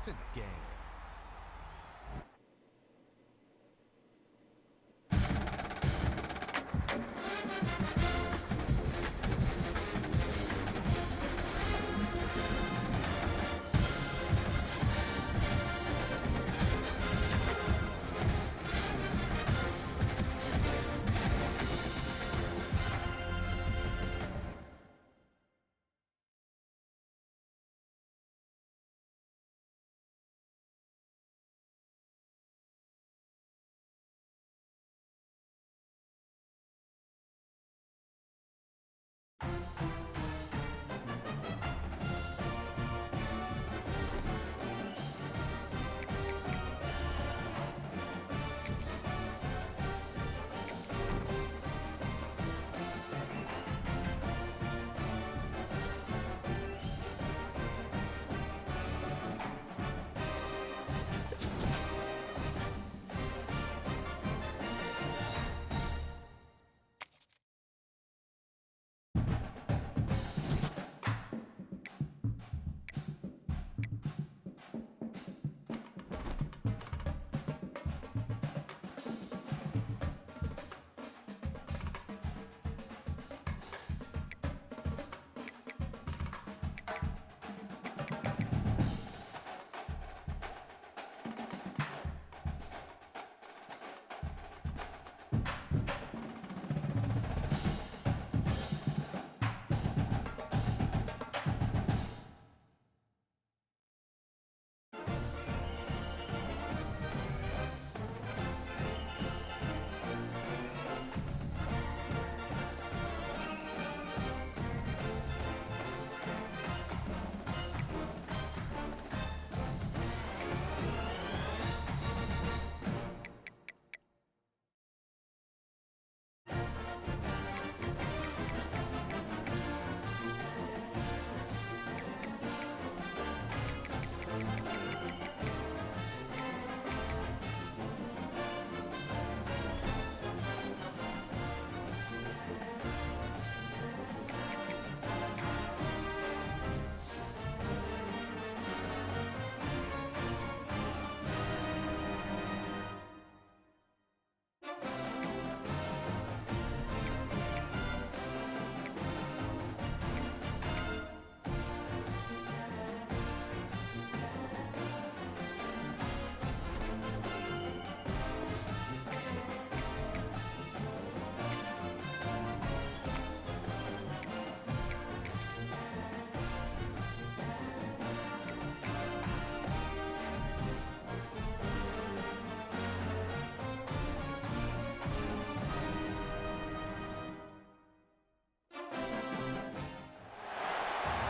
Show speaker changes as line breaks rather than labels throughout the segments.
to the game.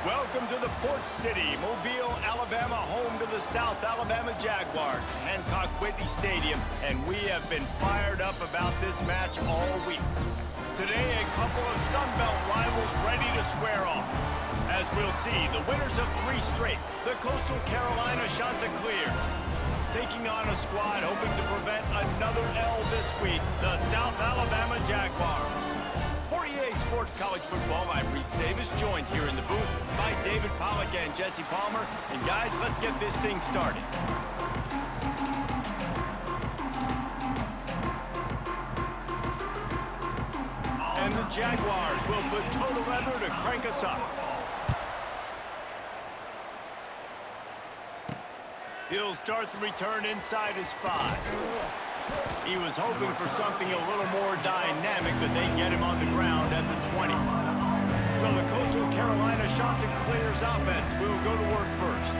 Welcome to the Port City, Mobile, Alabama, home to the South Alabama Jaguars, Hancock Whitney Stadium, and we have been fired up about this match all week. Today, a couple of Sun Belt rivals ready to square off. As we'll see, the winners of 3 straight, the Coastal Carolina Chanticleers, taking on a squad hoping to prevent another L this week, the South Alabama Jaguars. For EA Sports College Football, I'm Reese Davis, joined here in the booth by David Pollack and Jesse Palmer. And guys, let's get this thing started. And the Jaguars will put toe to leather to crank us up. He'll start the return inside his 5. He was hoping for something a little more dynamic, but they get him on the ground at the 20. So the Coastal Carolina Chanticleers offense will go to work first.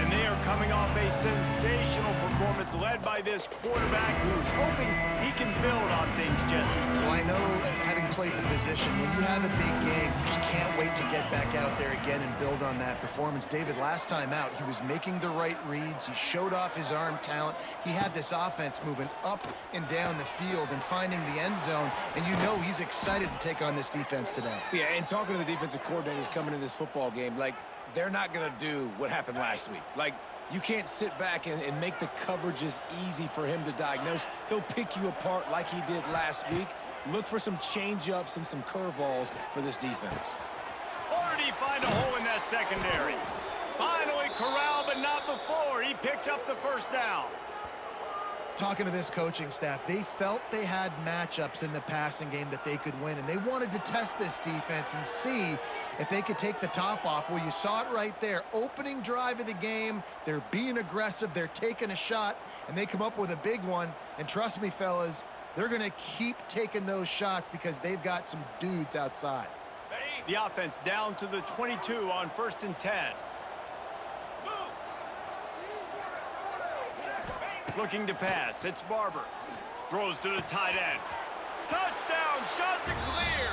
And they are coming off a sensational performance led by this quarterback who's hoping he can build on things, Jesse.
Well, I know, having played the position, when you have a big game, you just can't wait to get back out there again and build on that performance. David, last time out, he was making the right reads. He showed off his arm talent. He had this offense moving up and down the field and finding the end zone. And you know he's excited to take on this defense today.
Yeah, and talking to the defensive coordinators coming into this football game, like, they're not going to do what happened last week. Like, you can't sit back and make the coverages easy for him to diagnose. He'll pick you apart like he did last week. Look for some change-ups and some curveballs for this defense.
Or did he find a hole in that secondary? Finally corralled, but not before. He picks up the first down.
Talking to this coaching staff, they felt they had matchups in the passing game that they could win, and they wanted to test this defense and see if they could take the top off. Well, you saw it right there. Opening drive of the game, they're being aggressive, they're taking a shot, and they come up with a big one. And trust me, fellas, they're going to keep taking those shots because they've got some dudes outside.
The offense down to the 22 on 1st and 10. Looking to pass, it's Barber. Throws to the tight end. Touchdown, shot to clear.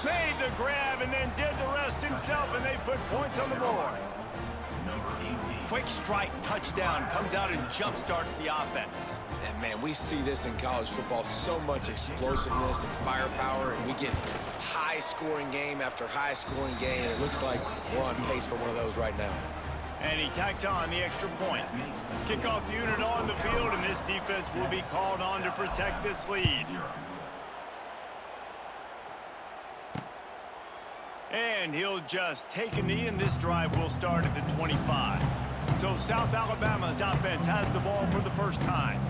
Made the grab and then did the rest himself, and they put points on the board. Quick strike touchdown, comes out and jump starts the offense.
And man, we see this in college football, so much explosiveness and firepower, and we get high-scoring game after high-scoring game, and it looks like we're on pace for one of those right now.
And he tacks on the extra point. Kickoff unit on the field, and this defense will be called on to protect this lead. And he'll just take a knee, and this drive will start at the 25. So South Alabama's offense has the ball for the first time.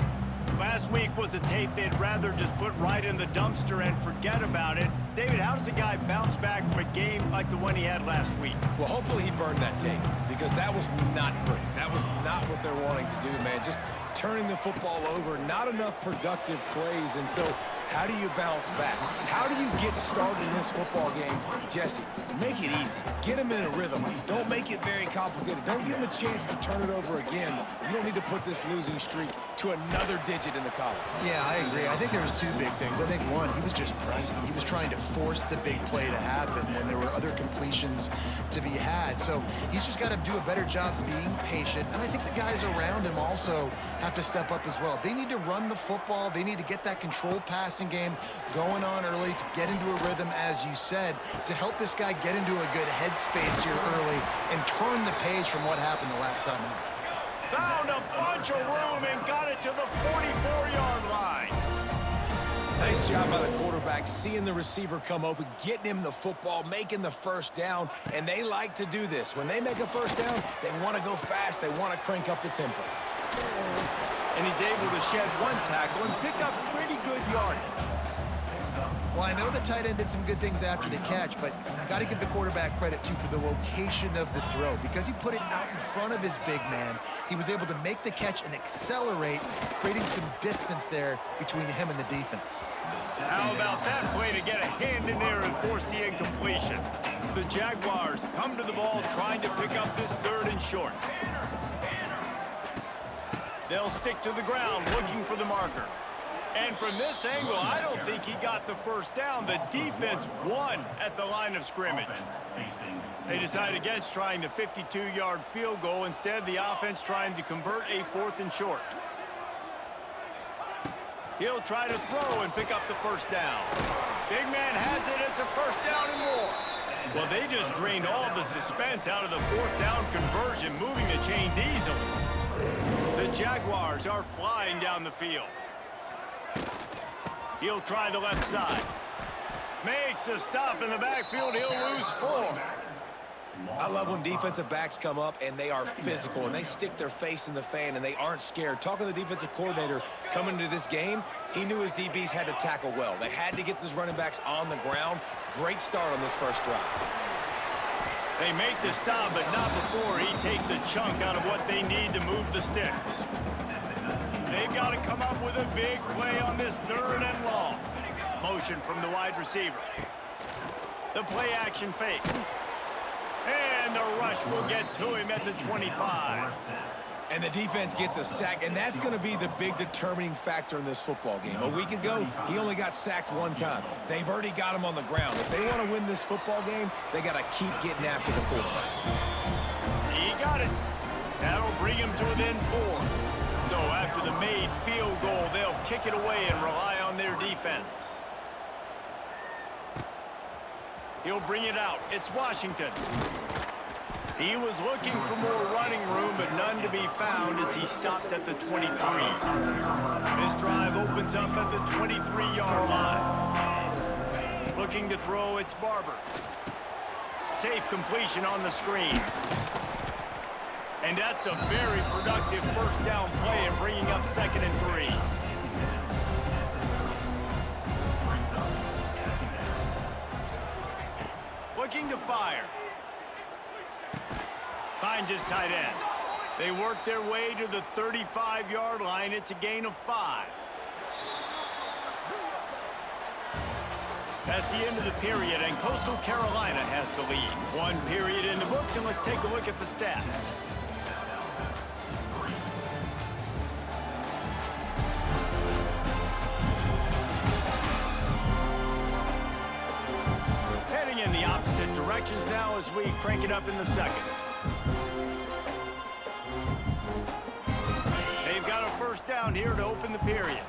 Last week was a tape they'd rather just put right in the dumpster and forget about it. David, how does a guy bounce back from a game like the one he had last week?
Well, hopefully he burned that tape, because that was not pretty. That was not what they're wanting to do, man. Just turning the football over, not enough productive plays, and so how do you bounce back? How do you get started in this football game? Jesse, make it easy. Get him in a rhythm. Don't make it very complicated. Don't give him a chance to turn it over again. You don't need to put this losing streak to another digit in the column.
Yeah, I agree. I think there was two big things. I think, one, he was just pressing. He was trying to force the big play to happen when there were other completions to be had. So he's just got to do a better job being patient. And I think the guys around him also have to step up as well. They need to run the football. They need to get that controlled passing game going on early to get into a rhythm, as you said, to help this guy get into a good headspace here early and turn the page from what happened the last time out.
Found a bunch of room and got it to the 44-yard line.
Nice job by the quarterback, seeing the receiver come open, getting him the football, making the first down, and they like to do this. When they make a first down, they want to go fast, they want to crank up the tempo.
And he's able to shed one tackle and pick up pretty good yardage.
Well, I know the tight end did some good things after the catch, but got to give the quarterback credit, too, for the location of the throw. Because he put it out in front of his big man, he was able to make the catch and accelerate, creating some distance there between him and the defense.
How about that play to get a hand in there and force the incompletion? The Jaguars come to the ball trying to pick up this 3rd and short. They'll stick to the ground looking for the marker. And from this angle, I don't think he got the first down. The defense won at the line of scrimmage. They decide against trying the 52-yard field goal. Instead, the offense trying to convert a 4th and short. He'll try to throw and pick up the first down. Big man has it. It's a first down and more. Well, they just drained all the suspense out of the 4th down conversion, moving the chains easily. The Jaguars are flying down the field. He'll try the left side. Makes a stop in the backfield. He'll lose 4.
I love when defensive backs come up and they are physical and they stick their face in the fan and they aren't scared. Talking to the defensive coordinator coming into this game, he knew his DBs had to tackle well. They had to get these running backs on the ground. Great start on this first drive.
They make the stop, but not before he takes a chunk out of what they need to move the sticks. They've got to come up with a big play on this 3rd and long. Motion from the wide receiver. The play action fake. And the rush will get to him at the 25.
And the defense gets a sack, and that's going to be the big determining factor in this football game. A week ago, he only got sacked 1 time. They've already got him on the ground. If they want to win this football game, they got to keep getting after the quarterback.
He got it. That'll bring him to within 4. So after the made field goal, they'll kick it away and rely on their defense. He'll bring it out. It's Washington. He was looking for more running room, but none to be found as he stopped at the 23. This drive opens up at the 23-yard line. Looking to throw, it's Barber. Safe completion on the screen. And that's a very productive first down play and bringing up 2nd and 3. Looking to fire. Finds his tight end. They work their way to the 35-yard line. It's a gain of 5. That's the end of the period, and Coastal Carolina has the lead. 1 period in the books, and let's take a look at the stats. Heading in the opposite directions now as we crank it up in the second. They've got a first down here to open the period.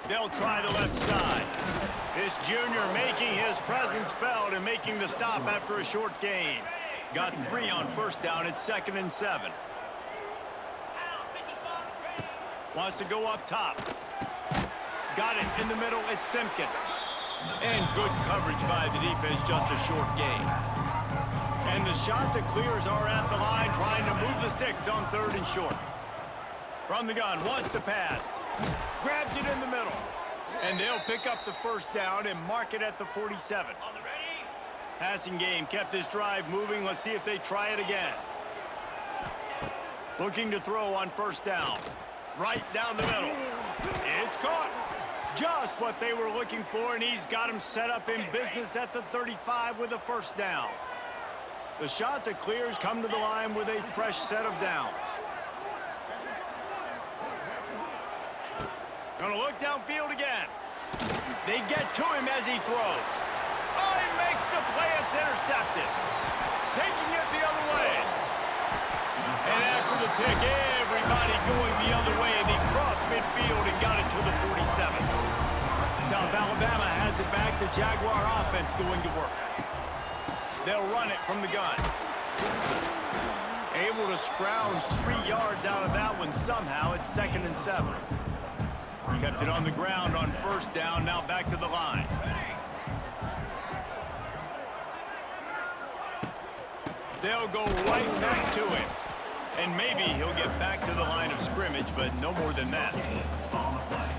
They'll try the left side. This junior making his presence felt and making the stop after a short gain. Got 3 on first down. It's 2nd and 7. Wants to go up top. Got it in the middle. It's Simpkins. And good coverage by the defense, just a short gain. And the Shanta clears are at the line, trying to move the sticks on 3rd and short. From the gun, wants to pass. Grabs it in the middle. And they'll pick up the first down and mark it at the 47. Passing game kept this drive moving. Let's see if they try it again. Looking to throw on first down. Right down the middle. It's caught. Just what they were looking for, and he's got him set up in business at the 35 with a first down. The Shanta Clears come to the line with a fresh set of downs. Gonna look downfield again. They get to him as he throws. Oh, he makes the play. It's intercepted. Taking it the other way. And after the pick, everybody going the other way, and he crossed midfield and got it to the 47. South Alabama has it back. The Jaguar offense going to work. They'll run it from the gun. Able to scrounge 3 yards out of that one somehow. It's 2nd and 7. Kept it on the ground on first down. Now back to the line. They'll go right back to him. And maybe he'll get back to the line of scrimmage, but no more than that.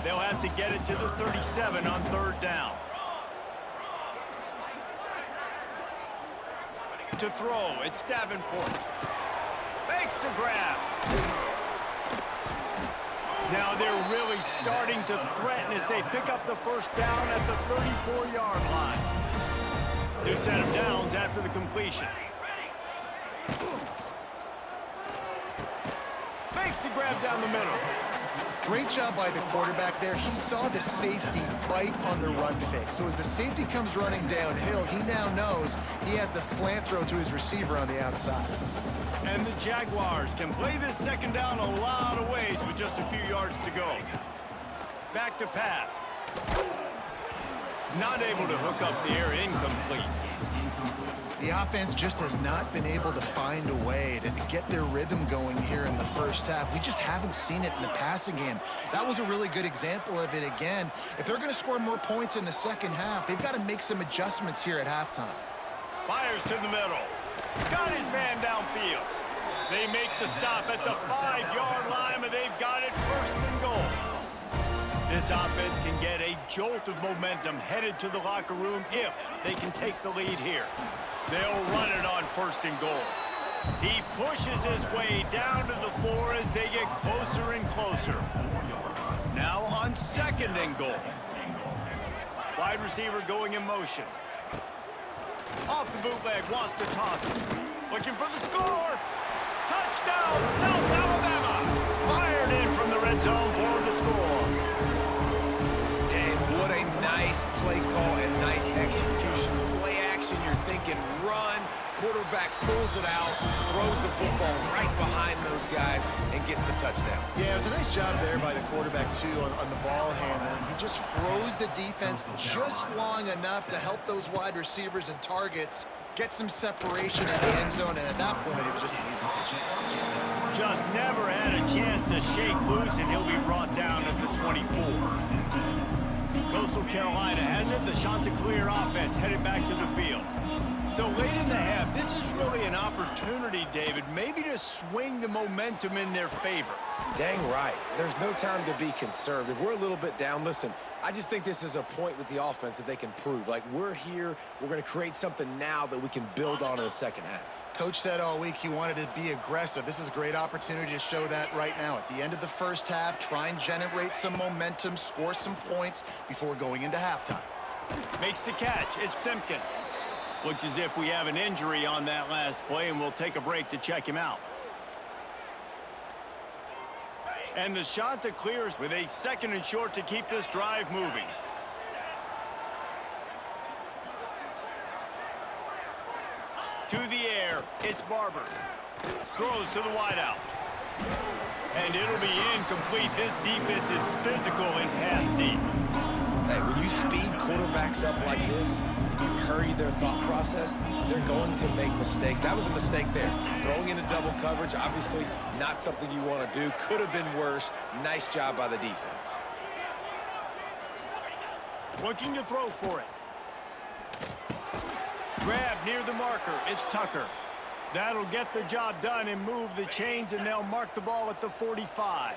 They'll have to get it to the 37 on 3rd down. To throw, it's Davenport. Makes the grab. Now they're really starting to threaten as they pick up the first down at the 34-yard line. New set of downs after the completion. Makes the grab down the middle.
Great job by the quarterback there. He saw the safety bite on the run fake. So as the safety comes running downhill, he now knows he has the slant throw to his receiver on the outside.
And the Jaguars can play this second down a lot of ways with just a few yards to go. Back to pass. Not able to hook up there, incomplete.
The offense just has not been able to find a way to get their rhythm going here in the first half. We just haven't seen it in the passing game. That was a really good example of it again. If they're going to score more points in the second half, they've got to make some adjustments here at halftime.
Fires to the middle. Got his man downfield. They make the stop at the 5-yard line, but they've got it 1st and goal. This offense can get a jolt of momentum headed to the locker room if they can take the lead here. They'll run it on 1st and goal. He pushes his way down to the 4 as they get closer and closer. Now on 2nd and goal. Wide receiver going in motion. Off the bootleg, wants to toss it. Looking for the score. Touchdown, South Alabama. Fired in from the red zone for the score.
And what a nice play call and nice execution. Play action, you're thinking run. Quarterback pulls it out, throws the football right behind those guys, and gets the touchdown.
Yeah, it was a nice job there by the quarterback, too, on the ball handling. He just froze the defense just long enough to help those wide receivers and targets get some separation in the end zone, and at that point, it was just an easy pitch and catch.
Just never had a chance to shake loose, and he'll be brought down at the 24. Coastal Carolina has it. the Chanticleer offense headed back to the field. So late in the half, this is really an opportunity, David, maybe to swing the momentum in their favor.
Dang right. There's no time to be conservative. We're a little bit down. Listen, I just think this is a point with the offense that they can prove. Like, we're here, we're going to create something now that we can build on in the second half.
Coach said all week he wanted to be aggressive. This is a great opportunity to show that right now. At the end of the first half, try and generate some momentum, score some points before going into halftime.
Makes the catch. It's Simpkins. Looks as if we have an injury on that last play, and we'll take a break to check him out. And the Chanticleers with a 2nd and short to keep this drive moving. To the air, it's Barber. Throws to the wideout. And it'll be incomplete. This defense is physical and pass deep.
Hey, when you speed quarterbacks up like this, you hurry their thought process, they're going to make mistakes. That was a mistake there. Throwing into double coverage, obviously not something you want to do. Could have been worse. Nice job by the defense.
Looking to throw for it. Grab near the marker. It's Tucker. That'll get the job done and move the chains, and they'll mark the ball at the 45.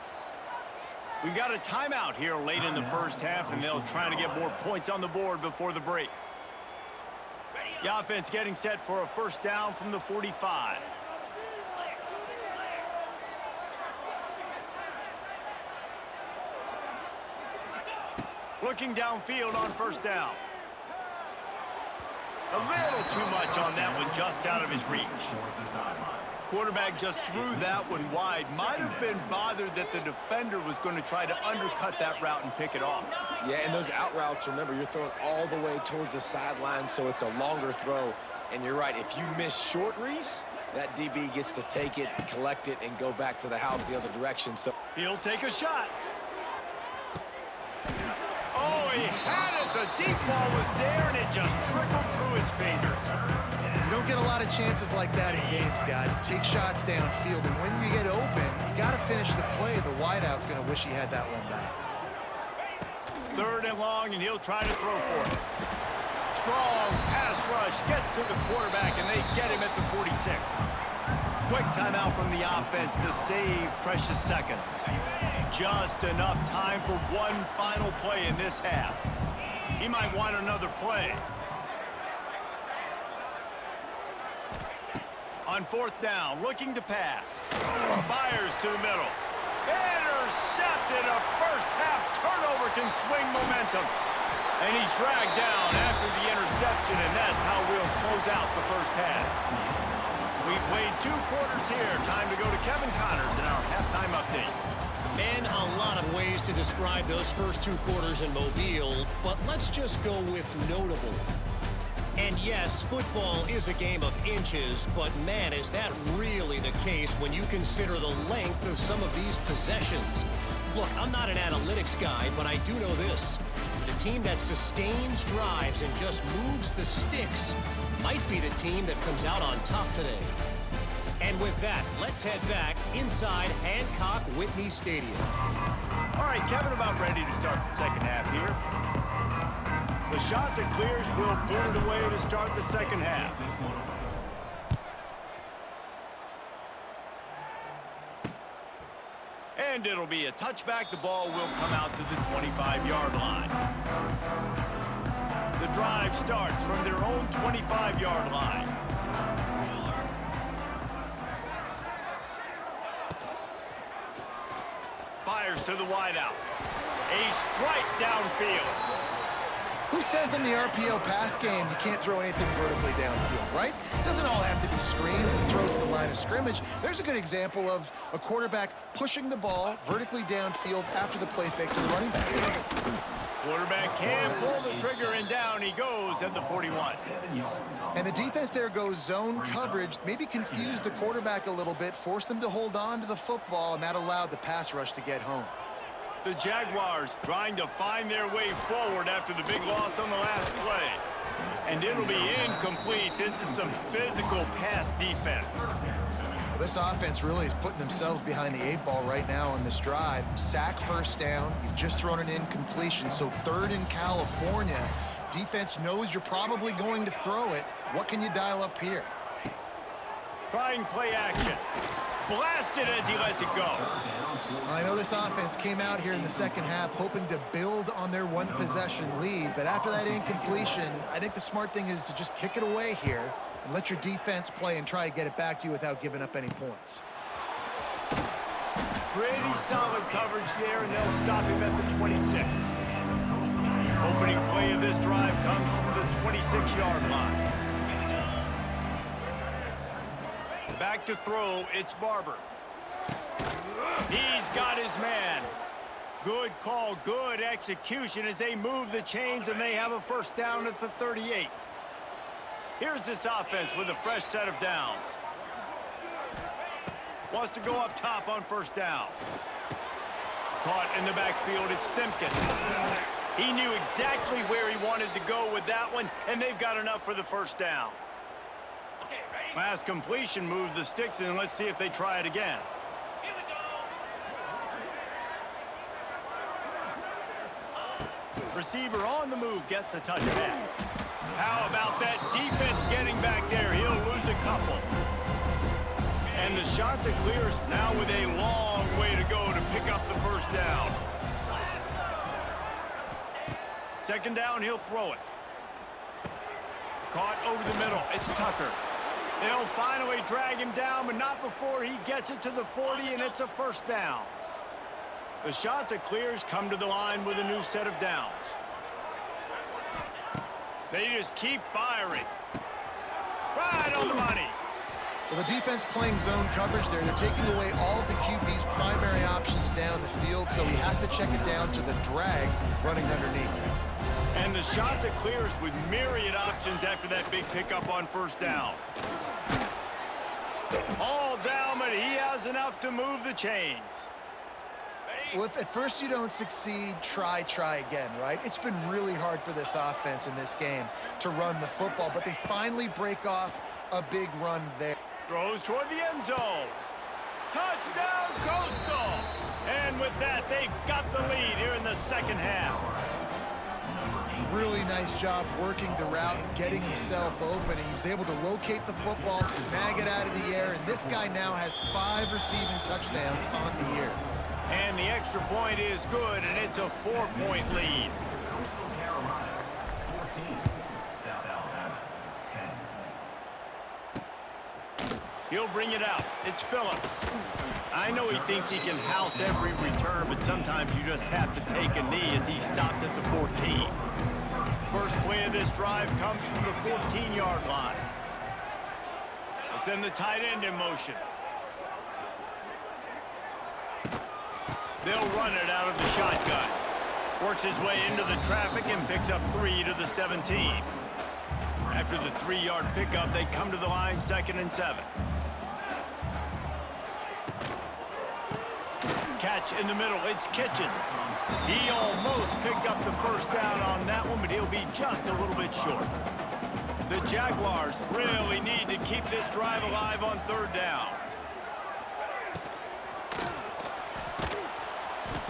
We got a timeout here late in the first half, and they'll try to get more points on the board before the break. The offense getting set for a first down from the 45. Looking downfield on first down. A little too much on that one, just out of his reach. Quarterback just threw that one wide. Might have been bothered that the defender was going to try to undercut that route and pick it off.
Yeah, and those out routes, remember, you're throwing all the way towards the sideline, so it's a longer throw. And you're right, if you miss short, Reese, that DB gets to take it, collect it, and go back to the house the other direction. So
he'll take a shot. Oh, he had it. The deep ball was there, and it just trickled through his fingers.
You don't get a lot of chances like that in games, guys. Take shots downfield, and when you get open, you got to finish the play. The wideout's going to wish he had that one back.
3rd and long, and he'll try to throw for it. Strong pass rush gets to the quarterback, and they get him at the 46. Quick timeout from the offense to save precious seconds. Just enough time for one final play in this half. He might want another play. On 4th down, looking to pass. Fires to the middle. Intercepted. A first-half turnover can swing momentum. And he's dragged down after the interception, and that's how we'll close out the first half. We've played 2 quarters here. Time to go to Kevin Connors in our halftime update.
And a lot of ways to describe those first 2 quarters in Mobile, but let's just go with notable. And yes, football is a game of inches, but man, is that really the case when you consider the length of some of these possessions. Look, I'm not an analytics guy, but I do know this. The team that sustains drives and just moves the sticks might be the team that comes out on top today. And with that, let's head back inside Hancock Whitney Stadium.
All right, Kevin, about ready to start the second half here. The Chanticleers will boot it away to start the second half. And it'll be a touchback. The ball will come out to the 25-yard line. The drive starts from their own 25-yard line. Fires to the wideout. A strike downfield.
Who says in the RPO pass game you can't throw anything vertically downfield, right? It doesn't all have to be screens and throws to the line of scrimmage. There's a good example of a quarterback pushing the ball vertically downfield after the play fake to the running back.
Quarterback can pull the trigger, and down he goes at the 41.
And the defense there goes zone coverage, maybe confused the quarterback a little bit, forced him to hold on to the football, and that allowed the pass rush to get home.
The Jaguars trying to find their way forward after the big loss on the last play. And it'll be incomplete. This is some physical pass defense.
Well, this offense really is putting themselves behind the 8 ball right now on this drive. Sack first down. You've just thrown an incompletion, so 3rd in California. Defense knows you're probably going to throw it. What can you dial up here?
Trying play action. Blasted as he lets it go.
I know this offense came out here in the second half hoping to build on their one-possession lead, but after that incompletion, I think the smart thing is to just kick it away here and let your defense play and try to get it back to you without giving up any points.
Pretty solid coverage there, and they'll stop him at the 26. Opening play of this drive comes from the 26-yard line. Back to throw, it's Barber. He's got his man. Good call, good execution as they move the chains and they have a first down at the 38. Here's this offense with a fresh set of downs. Wants to go up top on first down. Caught in the backfield, it's Simpkins. He knew exactly where he wanted to go with that one, and they've got enough for the first down. Last completion moved the sticks in. Let's see if they try it again. Receiver on the move gets the touch pass. How about that defense getting back there? He'll lose a couple. And the shot that clears now with a long way to go to pick up the first down. Second down, he'll throw it. Caught over the middle. It's Tucker. They'll finally drag him down, but not before he gets it to the 40, and it's a first down. The shot that clears come to the line with a new set of downs. They just keep firing. Right on the money.
Well, the defense playing zone coverage there. They're taking away all of the QB's primary options down the field, so he has to check it down to the drag running underneath.
And the shot that clears with myriad options after that big pickup on first down. All down, but he has enough to move the chains.
Well, if at first you don't succeed, try again, right? It's been really hard for this offense in this game to run the football, but they finally break off a big run there.
Throws toward the end zone. Touchdown, Coastal! And with that, they've got the lead here in the second half.
Really nice job working the route and getting himself open. He was able to locate the football, snag it out of the air, and this guy now has 5 receiving touchdowns on the year.
And the extra point is good, and it's a 4-point lead. He'll bring it out. It's Phillips. I know he thinks he can house every return, but sometimes you just have to take a knee as he stopped at the 14. First play of this drive comes from the 14-yard line. They'll send the tight end in motion. They'll run it out of the shotgun. Works his way into the traffic and picks up 3 to the 17. After the 3-yard pickup, they come to the line 2nd and 7. Catch in the middle, it's Kitchens. He almost picked up the first down on that one, but he'll be just a little bit short. The Jaguars really need to keep this drive alive on 3rd down.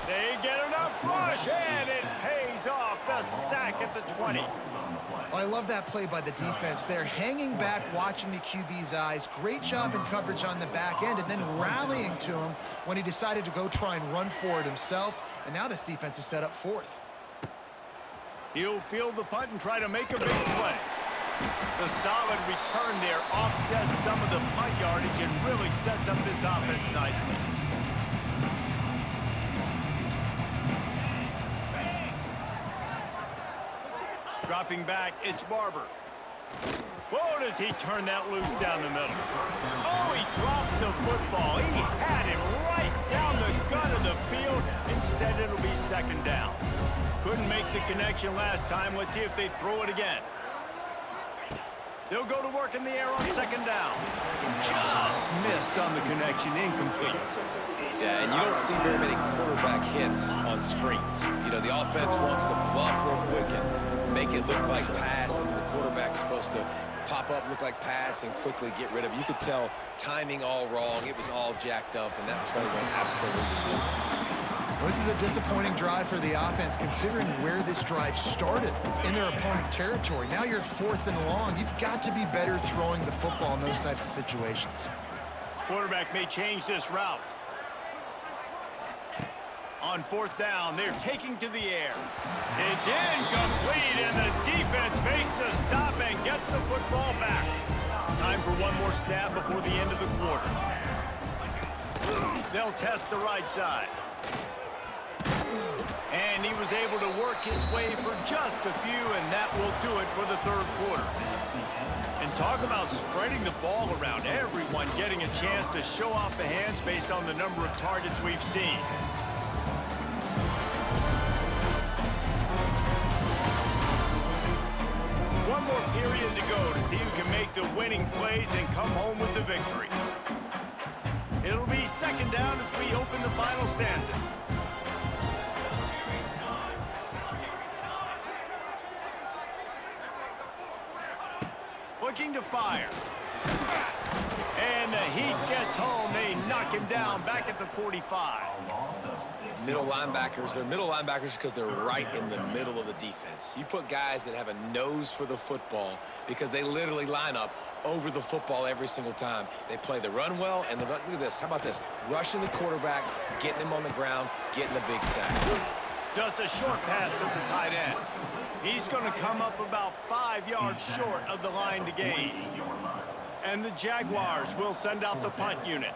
They get enough rush, and it pays off. The sack at the 20.
Well, I love that play by the defense there. Hanging back, watching the QB's eyes. Great job in coverage on the back end, and then rallying to him when he decided to go try and run for it himself. And now this defense is set up 4th.
He'll field the punt and try to make a big play. The solid return there offsets some of the punt yardage and really sets up this offense nicely. Dropping back, it's Barber. Whoa, does he turn that loose down the middle. Oh, he drops the football. He had him right down the gut of the field. Instead, it'll be 2nd down. Couldn't make the connection last time. Let's see if they throw it again. They'll go to work in the air on 2nd down. Just missed on the connection, incomplete.
Yeah, and you don't see very many quarterback hits on screens. You know, the offense wants to bluff real quick and make it look like pass, and the quarterback's supposed to pop up, look like pass, and quickly get rid of it. You could tell timing all wrong. It was all jacked up, and that play went absolutely nowhere.
Well, this is a disappointing drive for the offense, considering where this drive started in their opponent territory. Now you're 4th and long. You've got to be better throwing the football in those types of situations.
Quarterback may change this route. On 4th down, they're taking to the air. It's incomplete, and the defense makes a stop and gets the football back. Time for one more snap before the end of the quarter. They'll test the right side. And he was able to work his way for just a few, and that will do it for the 3rd quarter. And talk about spreading the ball around. Everyone getting a chance to show off the hands based on the number of targets we've seen. One more period to go to see who can make the winning plays and come home with the victory. It'll be 2nd down as we open the final stanza. Looking to fire. And the Heat gets home. They knock him down back at the 45.
Middle linebackers, they're middle linebackers because they're right in the middle of the defense. You put guys that have a nose for the football because they literally line up over the football every single time. They play the run well, and look at this. How about this? Rushing the quarterback, getting him on the ground, getting the big sack.
Just a short pass to the tight end. He's going to come up about 5 yards short of the line to gain. And the Jaguars will send out the punt unit.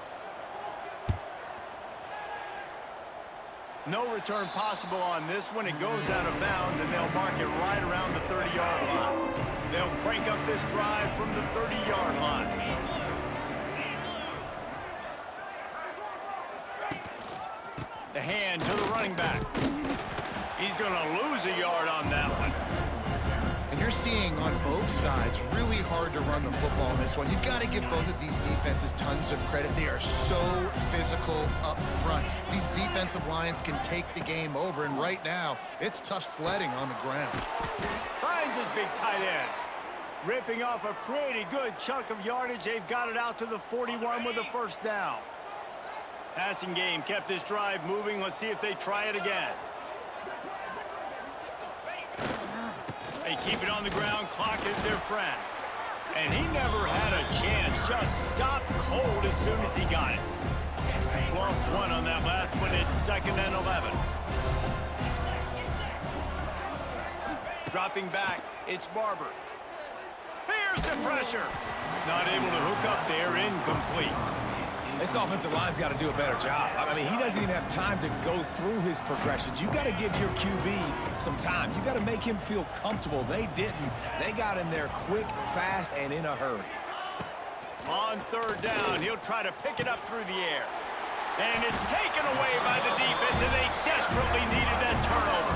No return possible on this one. It goes out of bounds, and they'll mark it right around the 30-yard line. They'll crank up this drive from the 30-yard line. The hand to the running back. He's going to lose a yard on that one.
And you're seeing on both sides really hard to run the football in this one. You've got to give both of these defenses tons of credit. They are so physical up front. These defensive lines can take the game over, and right now, it's tough sledding on the ground.
Finds his big tight end. Ripping off a pretty good chunk of yardage. They've got it out to the 41 with a 1st down. Passing game kept this drive moving. Let's see if they try it again. They keep it on the ground. Clock is their friend. And he never had a chance. Just stopped cold as soon as he got it. Lost one on that last one. It's 2nd and 11. Dropping back, it's Barber. Here's the pressure. Not able to hook up there. Incomplete.
This offensive line's got to do a better job. I mean, he doesn't even have time to go through his progressions. You got to give your QB some time. You got to make him feel comfortable. They didn't. They got in there quick, fast, and in a hurry.
On 3rd down, he'll try to pick it up through the air. And it's taken away by the defense, and they desperately needed that turnover.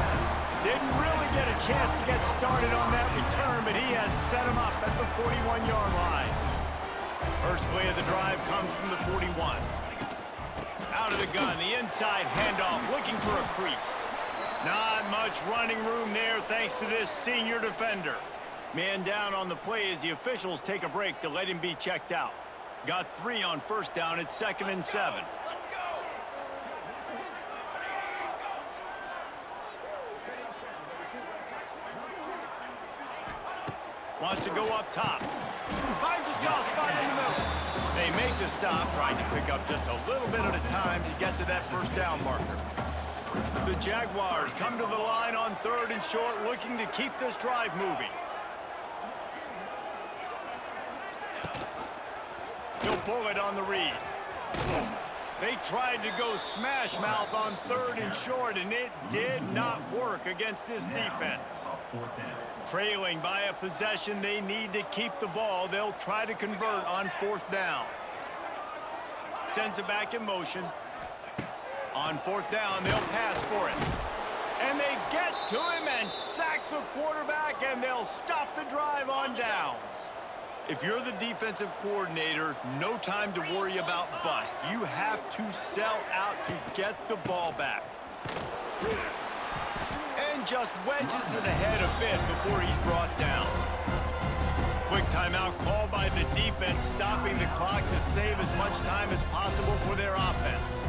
Didn't really get a chance to get started on that return, but he has set him up at the 41-yard line. First play of the drive comes from the 41. Out of the gun, the inside handoff, looking for a crease. Not much running room there thanks to this senior defender. Man down on the play as the officials take a break to let him be checked out. Got 3 on 1st down. It's 2nd and 7. Wants to go up top. Finds a soft spot in the middle. They make the stop, trying to pick up just a little bit at a time to get to that 1st down marker. The Jaguars come to the line on 3rd and short, looking to keep this drive moving. He'll pull it on the read. They tried to go smash mouth on 3rd and short, and it did not work against this defense. Trailing by a possession, they need to keep the ball. They'll try to convert on 4th down. Sends it back in motion. On 4th down, they'll pass for it. And they get to him and sack the quarterback, and they'll stop the drive on downs. If you're the defensive coordinator, no time to worry about bust. You have to sell out to get the ball back. And just wedges it ahead a bit before he's brought down. Quick timeout called by the defense, stopping the clock to save as much time as possible for their offense.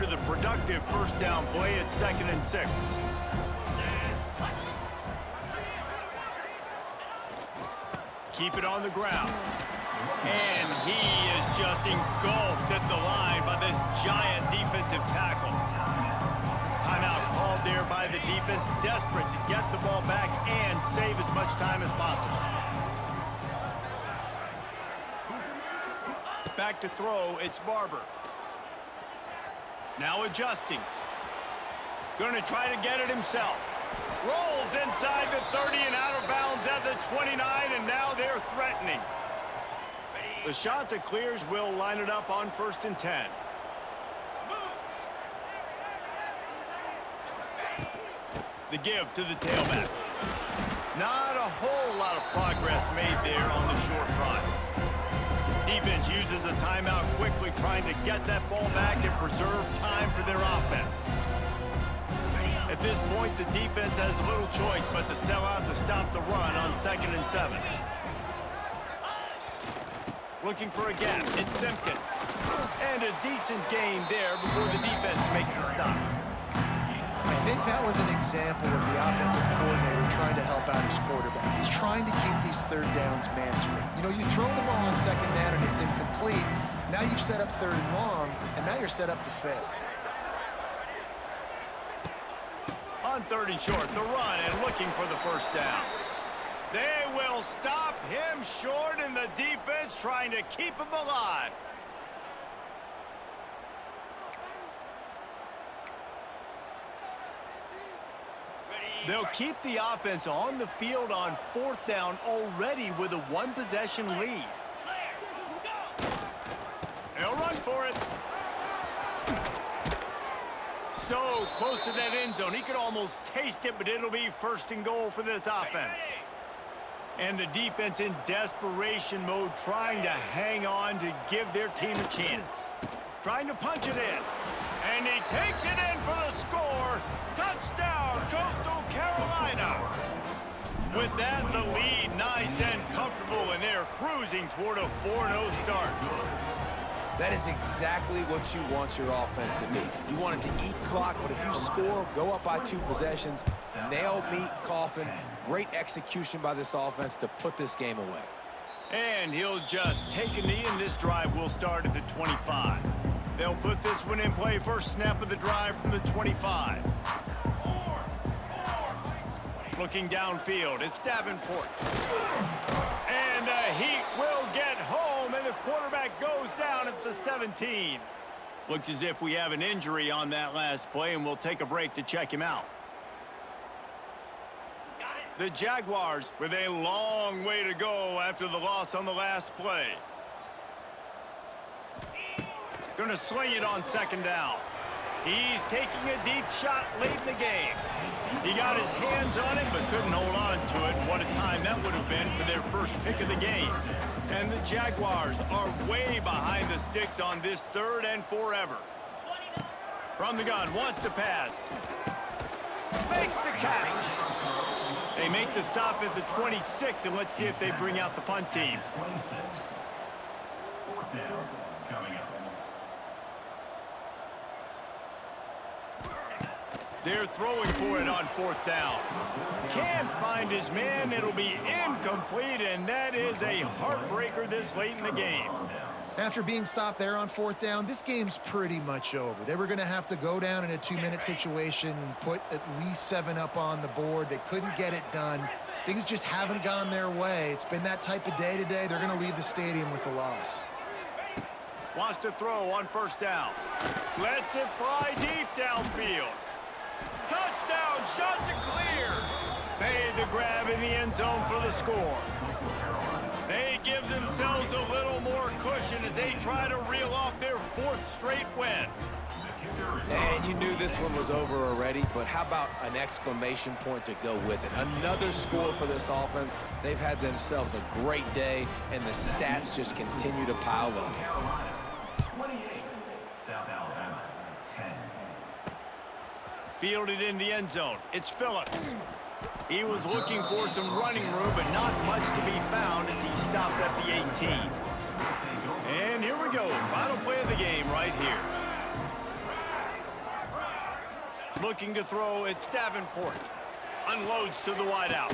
after the productive first down play at 2nd and 6. Keep it on the ground. And he is just engulfed at the line by this giant defensive tackle. Timeout called there by the defense, desperate to get the ball back and save as much time as possible. Back to throw, it's Barber. Now adjusting. Going to try to get it himself. Rolls inside the 30 and out of bounds at the 29, and now they're threatening. The shot that clears will line it up on 1st and 10. The give to the tailback. Not a whole lot of progress made there on the short run. Defense uses a timeout quickly, trying to get that ball back and preserve time for their offense. At this point, the defense has little choice but to sell out to stop the run on 2nd and 7. Looking for a gap, it's Simpkins. And a decent gain there before the defense makes the stop.
I think that was an example of the offensive coordinator trying to help out his quarterback. He's trying to keep these third downs manageable. You know, you throw the ball on 2nd down and it's incomplete. Now you've set up 3rd and long, and now you're set up to fail.
On 3rd and short, the run and looking for the first down. They will stop him short, and the defense trying to keep him alive. They'll keep the offense on the field on 4th down already with a 1-possession lead. They'll run for it. So close to that end zone. He could almost taste it, but it'll be 1st and goal for this offense. And the defense in desperation mode, trying to hang on to give their team a chance. Trying to punch it in. And he takes it in for the score. Touchdown, Coastal Carolina. With that, the lead nice and comfortable, and they're cruising toward a 4-0 start.
That is exactly what you want your offense to do. You want it to eat clock, but if you score, go up by 2 possessions, nail, meet, coffin. Great execution by this offense to put this game away.
And he'll just take a knee, and this drive will start at the 25. They'll put this one in play. First snap of the drive from the 25. Looking downfield, it's Davenport. And the Heat will get home, and the quarterback goes down at the 17. Looks as if we have an injury on that last play, and we'll take a break to check him out. The Jaguars with a long way to go after the loss on the last play. Going to sling it on 2nd down. He's taking a deep shot late in the game. He got his hands on it but couldn't hold on to it. What a time that would have been for their first pick of the game. And the Jaguars are way behind the sticks on this 3rd and forever. From the gun, wants to pass. Makes the catch. They make the stop at the 26, and let's see if they bring out the punt team. They're throwing for it on 4th down. Can't find his man. It'll be incomplete, and that is a heartbreaker this late in the game.
After being stopped there on 4th down, this game's pretty much over. They were going to have to go down in a 2-minute situation, put at least 7 up on the board. They couldn't get it done. Things just haven't gone their way. It's been that type of day today. They're going to leave the stadium with the loss.
Wants to throw on 1st down. Lets it fly deep downfield. Touchdown, shot to clear. Made the grab in the end zone for the score. They give themselves a little more cushion as they try to reel off their 4th straight win.
And you knew this one was over already, but how about an exclamation point to go with it? Another score for this offense. They've had themselves a great day, and the stats just continue to pile up.
Fielded in the end zone. It's Phillips. He was looking for some running room, but not much to be found as he stopped at the 18. And here we go. Final play of the game right here. Looking to throw, it's Davenport. Unloads to the wideout.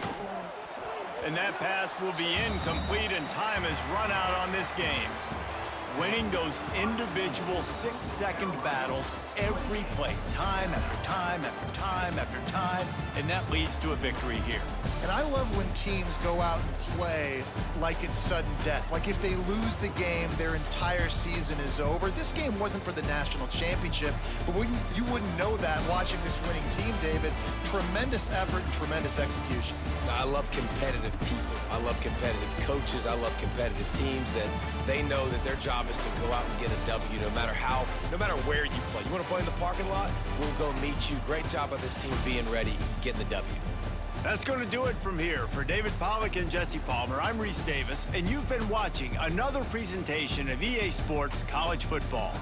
And that pass will be incomplete, and time has run out on this game. Winning those individual 6-second battles every play, time after time after time after time, and that leads to a victory here.
And I love when teams go out and play like it's sudden death. Like if they lose the game, their entire season is over. This game wasn't for the national championship, but you wouldn't know that watching this winning team, David. Tremendous effort and tremendous execution.
I love competitive people. I love competitive coaches. I love competitive teams that they know that their job is to go out and get a W no matter where you play. You want to play in the parking lot? We'll go meet you. Great job by this team being ready, getting the W.
That's going to do it from here. For David Pollack and Jesse Palmer, I'm Reese Davis, and you've been watching another presentation of EA Sports College Football.